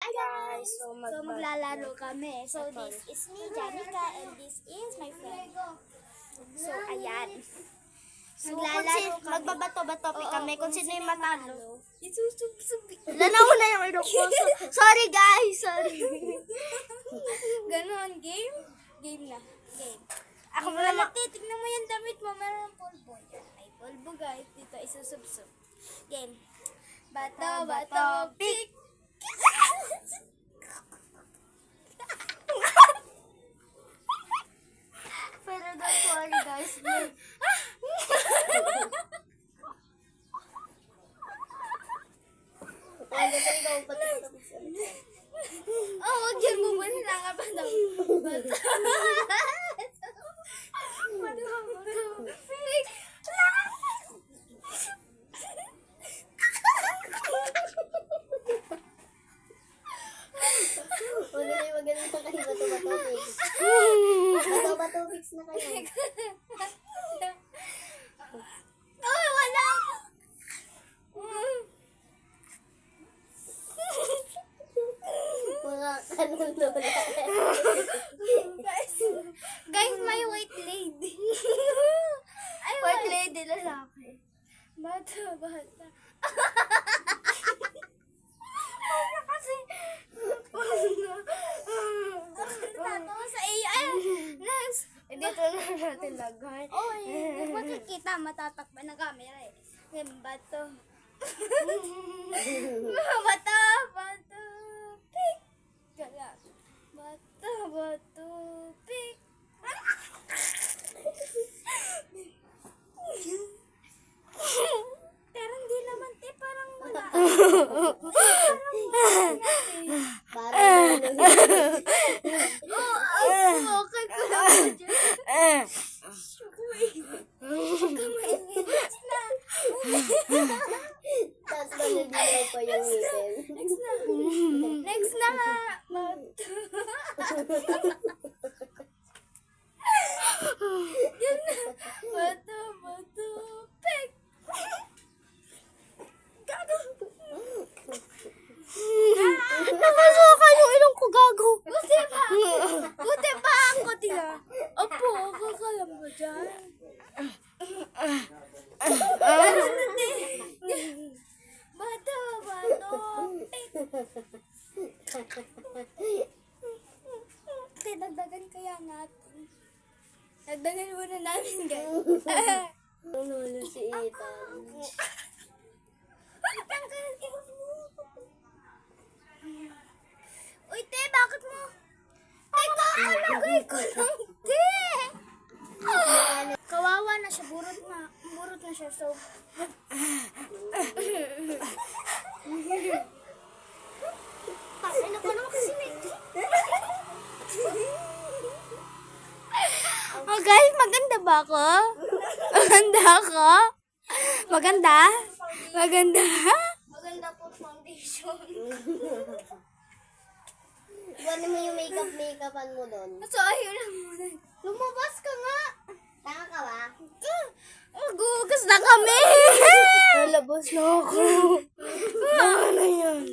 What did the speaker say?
Hi guys! So maglalaro kami. So this is me, Janica, and this is my friend. So ayan. Maglalaro kami. Magbabato-bato kami kung sino yung matalo. Isusubsubi. Lanaw na yung ilong ko. Sorry guys! Sorry. Ganon, game? Game na. Game. Ako mo naman. Tignan mo yung damit mo. Meron polvo. Yan. May polvo guys. Dito isusubsub. Game. Bato, pick. Pero don't worry guys. Oh, wag yan mo muna lang ka pa daw. Bato, pick. Magaling pa kayo bato-bato-pics. Bato-bato-pics na kayo. Oh, wala. Mga kanon na wala. Guys, may white lady. Ay, White lady lalaki. Bata. Ano kasi? Tatawa sa iyo. Ay, next. Dito na natin lagay. Oh, makikita, matatakpan ng camera eh. Yan, bato. Bato. Pick. Gala. Bato, pick. Pero hindi naman, parang wala. Okay ko naman dyan. Tapos manililaw pa yung ngipin. Next na nga. Yun na. Bato, pick. Gago. Nakasuka yung ilong ko, gago. Buti ba ako tira? Opo, kakala mo dyan. Bato, pick. Dagdagan kaya natin. Dagdagan muna namin, guys. Nulo si Ethan. Uy, te, bakit mo? Teka, alagay ko lang, te. Kawawa na siya, burot na siya, so. Ano ko naman kasi Oh guys, maganda ba ako? Maganda ako? Maganda? Maganda? Maganda po foundation. Iwanin mo yung makeup-makeupan mo doon. So, ayun lang muna. Lumabas ka nga. Tanga ka ba? Magugas na kami. Nalabas na ako. Ano yan?